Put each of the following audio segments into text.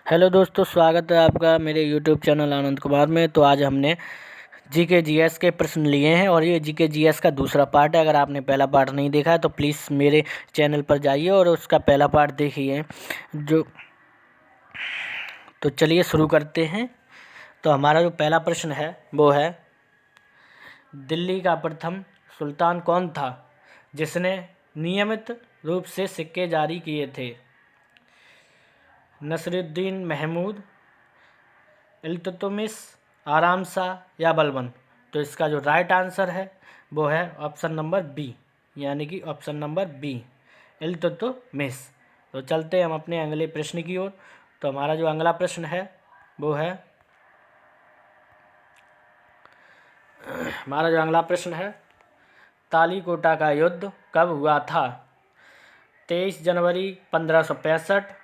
Hello दोस्तों, स्वागत है आपका मेरे यूट्यूब चैनल आनंद कुमार में। तो आज हमने जीके जीएस के प्रश्न लिए हैं और ये जीके जीएस का दूसरा पार्ट है। अगर आपने पहला पार्ट नहीं देखा है तो प्लीज़ मेरे चैनल पर जाइए और उसका पहला पार्ट देखिए। तो चलिए शुरू करते हैं। तो हमारा जो पहला प्रश्न है वो है, दिल्ली का प्रथम सुल्तान कौन था जिसने नियमित रूप से सिक्के जारी किए थे? नसरुद्दीन महमूद, इल्तुतमिश, आराम शाह या बलबन? तो इसका जो राइट आंसर है वो है ऑप्शन नंबर बी, यानी कि ऑप्शन नंबर बी, इल्तुतमिश। तो चलते हैं हम अपने अगले प्रश्न की ओर। तो हमारा जो अगला प्रश्न है वो है, हमारा जो अगला प्रश्न है, तालीकोटा का युद्ध कब हुआ था? 23 जनवरी 1565,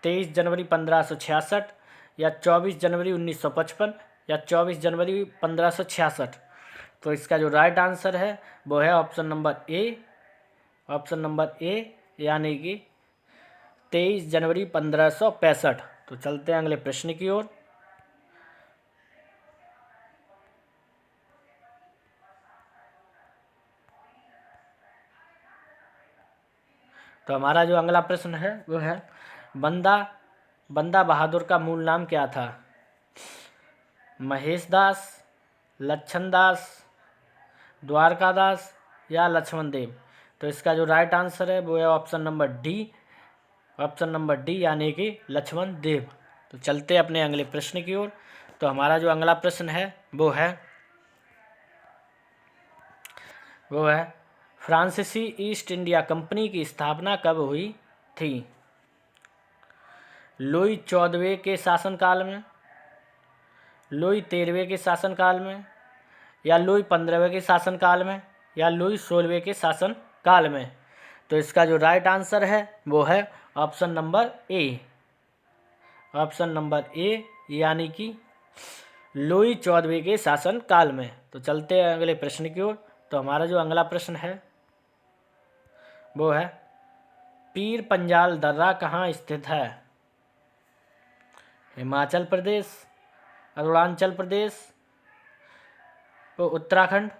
23 जनवरी 1566 या 24 जनवरी 1955 या 24 जनवरी 1566? तो इसका जो राइट आंसर है वो है option number A, option number A, यानी कि 23 जनवरी 1565। तो चलते हैं अगले प्रश्न की ओर। तो हमारा जो अगला प्रश्न है वो है, बंदा बहादुर का मूल नाम क्या था? महेश दास, लक्षण दास, द्वारकादास या लक्ष्मण देव? तो इसका जो राइट आंसर है वो है option number D, option number D, यानी कि लक्ष्मण देव। तो चलते हैं अपने अगले प्रश्न की ओर। तो हमारा जो अगला प्रश्न है वो है फ्रांसीसी ईस्ट इंडिया कंपनी की स्थापना कब हुई थी? लुई 14वें के शासनकाल में, लुई 13वें के शासनकाल में या लुई 15वें के शासनकाल में या लुई 16वें के शासनकाल में? तो इसका जो राइट आंसर है वो है option number A, option number A, यानी कि लुई 14वें के शासनकाल में। तो चलते हैं अगले प्रश्न की ओर। तो हमारा जो अगला प्रश्न है वो है, पीर पंजाल दर्रा कहाँ स्थित है? हिमाचल प्रदेश, अरुणाचल प्रदेश, तो उत्तराखंड,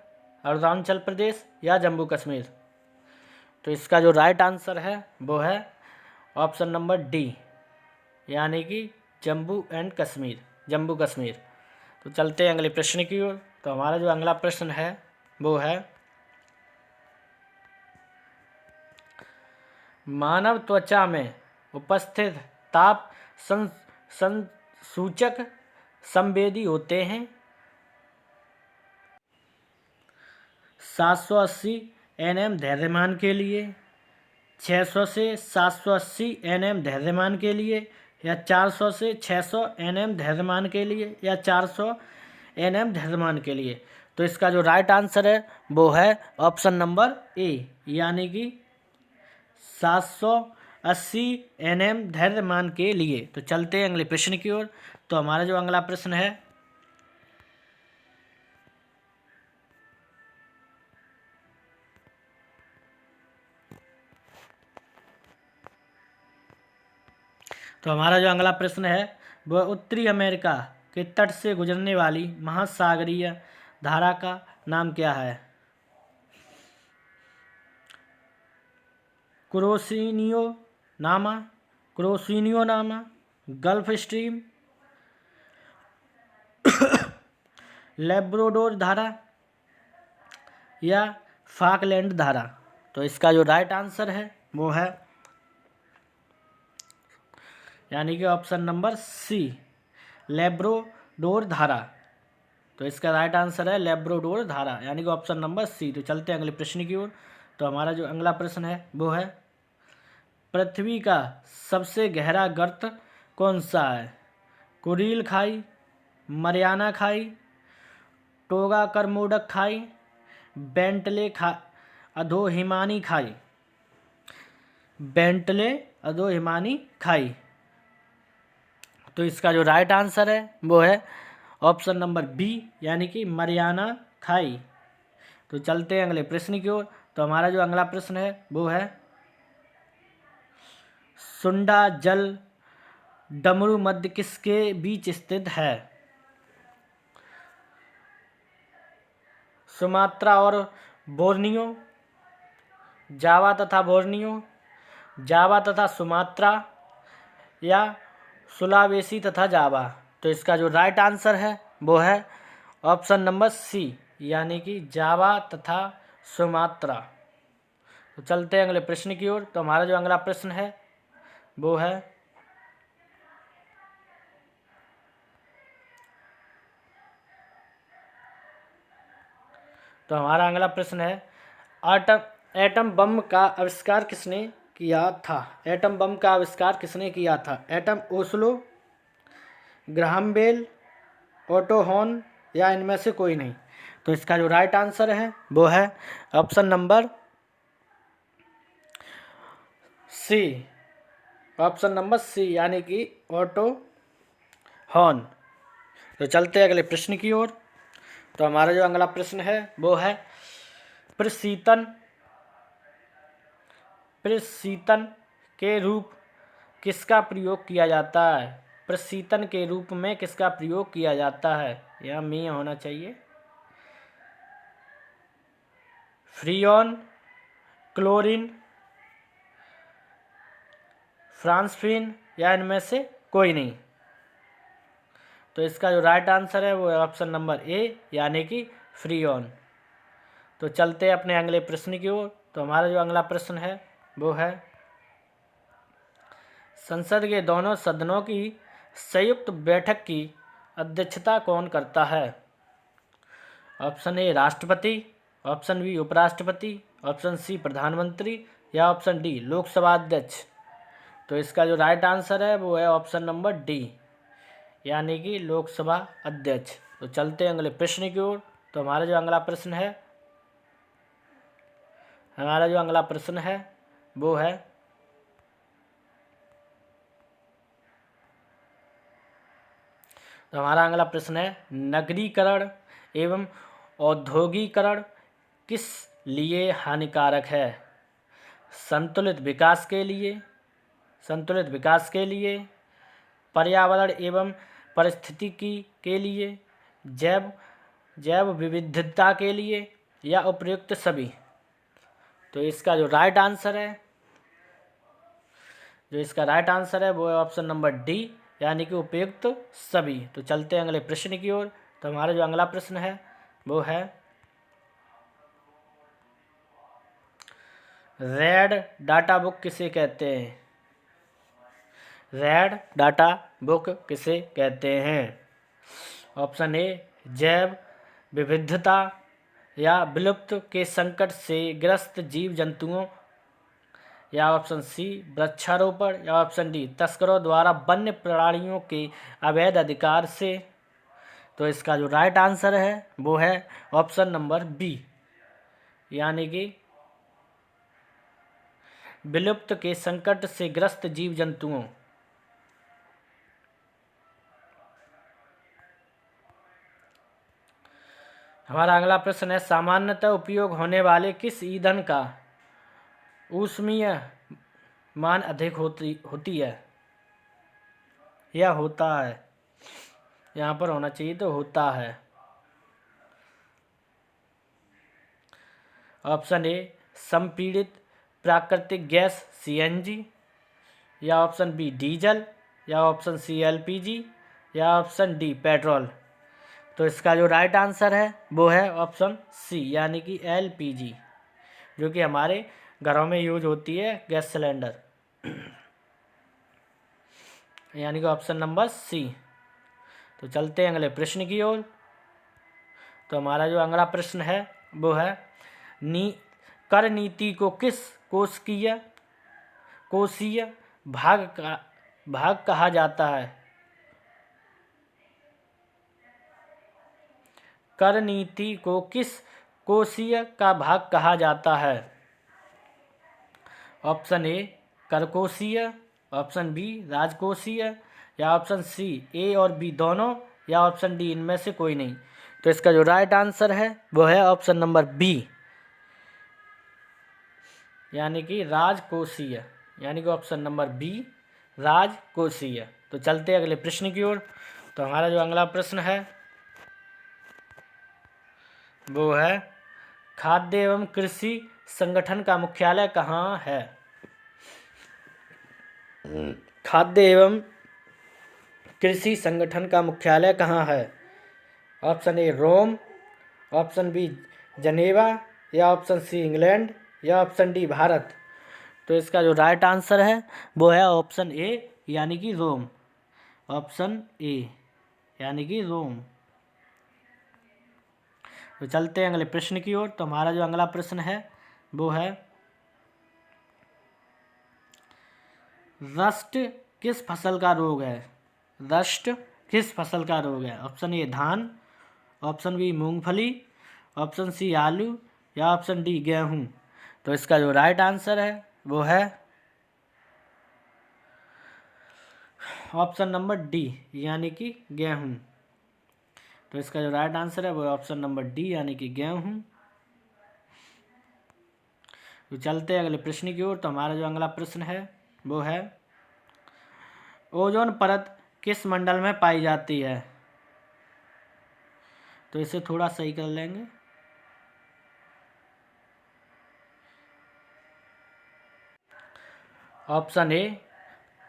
अरुणाचल प्रदेश या जम्मू कश्मीर? तो इसका जो राइट आंसर है वो है ऑप्शन नंबर डी, यानी कि जम्मू एंड कश्मीर, जम्मू कश्मीर। तो चलते हैं अगले प्रश्न की ओर। तो हमारा जो अगला प्रश्न है वो है, मानव त्वचा में उपस्थित ताप संसूचक संवेदी होते हैं? 780 nm द्रव्यमान के लिए, 600 से 780 nm द्रव्यमान के लिए या 400 से 600 nm द्रव्यमान के लिए या 400 nm द्रव्यमान के लिए? तो इसका जो राइट आंसर है वो है ऑप्शन नंबर ए, यानी कि 780 nm द्रव्यमान के लिए। तो चलते हैं अगले प्रश्न की ओर। तो हमारा जो अगला प्रश्न है वह उत्तरी अमेरिका के तट से गुजरने वाली महासागरीय धारा का नाम क्या है? क्रोसिनियो नामा, क्रोसिनियो नामा, गल्फ स्ट्रीम, लेब्रोडोर धारा या फाकलैंड धारा? तो इसका जो राइट आंसर है वो है, यानी कि ऑप्शन नंबर सी, लेब्रोडोर धारा। तो इसका राइट आंसर है लेब्रोडोर धारा, यानी कि ऑप्शन नंबर सी। तो चलते हैं अगले प्रश्न की ओर। तो हमारा जो अगला प्रश्न है वो है, पृथ्वी का सबसे गहरा गर्त कौन सा है? कुरील खाई, मरियाना खाई, टोगा करमोडक खाई, बेंटले अधोहिमानी खाई, बेंटले अधोहिमानी खाई? तो इसका जो राइट आंसर है वो है ऑप्शन नंबर बी, यानी कि मरियाना खाई। तो चलते हैं अगले प्रश्न की ओर। तो हमारा जो अगला प्रश्न है वो है, सुंडा जल डमरू मध्य किसके बीच स्थित है? सुमात्रा और बोर्नियो, जावा तथा बोर्नियो, जावा तथा सुमात्रा, या सुलावेसी तथा जावा। तो इसका जो राइट आंसर है वो है ऑप्शन नंबर सी, यानी कि जावा तथा सुमात्रा। तो चलते हैं अगले प्रश्न की ओर। तो हमारा जो अगला प्रश्न है वो है एटम बम का आविष्कार किसने किया था? एटम बम का आविष्कार किसने किया था? एटम ओस्लो, ग्राहम बेल, ओटो हॉर्न, या इनमें से कोई नहीं। तो इसका जो राइट आंसर है वो है option number C, option number C, यानी कि ओटो हॉर्न। तो चलते हैं अगले प्रश्न की ओर। तो हमारा जो अगला प्रश्न है वो है प्रशीतन के रूप किसका प्रयोग किया जाता है? प्रशीतन के रूप में किसका प्रयोग किया जाता है? यह में होना चाहिए। फ्रियोन, क्लोरीन, फ्रांसफिन, या इनमें से कोई नहीं। तो इसका जो राइट आंसर है वो है ऑप्शन नंबर ए, यानी कि फ्रियोन। तो चलते हैं अपने अगले प्रश्न की ओर। तो हमारा जो अगला प्रश्न है वो है संसद के दोनों सदनों की संयुक्त बैठक की अध्यक्षता कौन करता है? ऑप्शन ए राष्ट्रपति, ऑप्शन बी उपराष्ट्रपति, ऑप्शन सी प्रधानमंत्री, या ऑप्शन डी लोकसभा अध्यक्ष। तो इसका जो राइट आंसर है वो है ऑप्शन नंबर डी, यानी कि लोकसभा अध्यक्ष। तो चलते हैं अगले प्रश्न की ओर। तो हमारा जो अगला प्रश्न है वो है नगरीकरण एवं औद्योगिकरण किस लिए हानिकारक है? संतुलित विकास के लिए, पर्यावरण एवं पारिस्थितिकी के लिए, जैव विविधता के लिए, या उपयुक्त सभी। तो इसका जो राइट आंसर है वो है ऑप्शन नंबर डी, यानी कि उपयुक्त सभी। तो चलते हैं अगले प्रश्न की ओर। तो हमारा जो अगला प्रश्न है वो है रेड डाटा बुक किसे कहते हैं? रेड डाटा बुक किसे कहते हैं? ऑप्शन ए जैव विविधता, या विलुप्त के संकट से ग्रस्त जीव जंतुओं, या ऑप्शन सी वृक्षारोपण, या ऑप्शन डी तस्करों द्वारा वन्य प्राणियों के अवैध अधिकार से। तो इसका जो राइट आंसर है वो है ऑप्शन नंबर बी, यानी कि विलुप्त के संकट से ग्रस्त जीव जंतुओं। हमारा अगला प्रश्न है सामान्यतः उपयोग होने वाले किस ईंधन का ऊष्मीय मान अधिक होती है या होता है? यहाँ पर होना चाहिए तो होता है। ऑप्शन ए संपीड़ित प्राकृतिक गैस सीएनजी, या ऑप्शन बी डीजल, या ऑप्शन सी एलपीजी, या ऑप्शन डी पेट्रोल। तो इसका जो राइट आंसर है वो है ऑप्शन सी, यानी कि एलपीजी, जो कि हमारे घरों में यूज होती है गैस सिलेंडर, यानी कि ऑप्शन नंबर सी। तो चलते हैं अगले प्रश्न की ओर। तो हमारा जो अगला प्रश्न है वो है कर नीति को किस कोषीय भाग कहा जाता है? कर नीति को किस कोषीय का भाग कहा जाता है? ऑप्शन ए करकोषीय, ऑप्शन बी राजकोषीय, या ऑप्शन सी ए और बी दोनों, या ऑप्शन डी इनमें से कोई नहीं। तो इसका जो राइट आंसर है वो है ऑप्शन नंबर बी, यानी कि राजकोषीय, यानी कि ऑप्शन नंबर बी राजकोषीय। तो चलते हैं अगले प्रश्न की ओर। तो हमारा जो अगला प्रश्न है वो है, खाद्य एवं कृषि संगठन का मुख्यालय कहाँ है? खाद्य एवं कृषि संगठन का मुख्यालय कहाँ है? Option A Rome, option B Geneva, या ऑप्शन सी इंग्लैंड, या ऑप्शन डी भारत। तो इसका जो राइट आंसर है वो है ऑप्शन ए यानी कि रोम। ऑप्शन ए यानी कि रोम। तो चलते हैं अगले प्रश्न की ओर। तो हमारा जो अगला प्रश्न है वो है, रस्ट किस फसल का रोग है? रस्ट किस फसल का रोग है? ऑप्शन ए धान, ऑप्शन बी मूंगफली, ऑप्शन सी आलू, या ऑप्शन डी गेहूं। तो इसका जो राइट आंसर है वो है ऑप्शन नंबर डी यानी कि गेहूं। तो इसका जो राइट आंसर है वो ऑप्शन नंबर डी यानी कि गेहूं। तो चलते हैं अगले प्रश्न की ओर। तो हमारा जो अगला प्रश्न है वो है, ओजोन परत किस मंडल में पाई जाती है? तो इसे थोड़ा सही कर लेंगे। ऑप्शन ए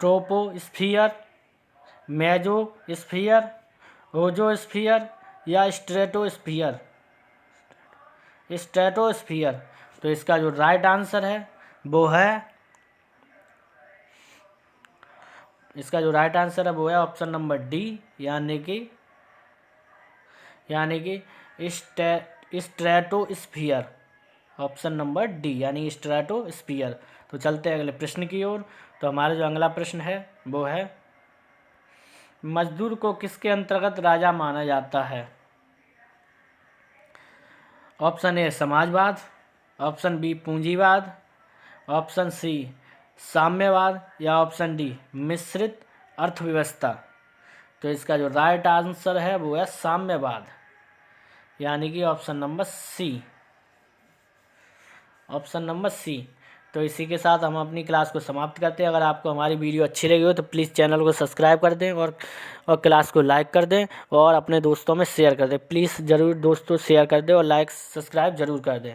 ट्रोपोस्फियर, मेसोस्फियर, ओजोस्फियर, या स्ट्रेटोस्फियर। स्ट्रेटोस्फियर। तो इसका जो राइट आंसर है वो है, इसका जो राइट आंसर है वो है ऑप्शन नंबर डी यानी कि स्ट्रेटोस्फियर। ऑप्शन नंबर डी यानी स्ट्रेटोस्फियर। तो चलते हैं अगले प्रश्न की ओर। तो हमारा जो अगला प्रश्न है वो है, मजदूर को किसके अंतर्गत राजा माना जाता है? ऑप्शन ए समाजवाद, ऑप्शन बी पूंजीवाद, ऑप्शन सी साम्यवाद, या ऑप्शन डी मिश्रित अर्थव्यवस्था। तो इसका जो राइट आंसर है वो है साम्यवाद यानी कि option number C. Option number C. तो इसी के साथ हम अपनी क्लास को समाप्त करते हैं। अगर आपको हमारी वीडियो अच्छी लगी हो तो प्लीज़ चैनल को सब्सक्राइब कर दें और क्लास को लाइक कर दें और अपने दोस्तों में शेयर कर दें। प्लीज़ ज़रूर दोस्तों शेयर कर दें और लाइक सब्सक्राइब ज़रूर कर दें।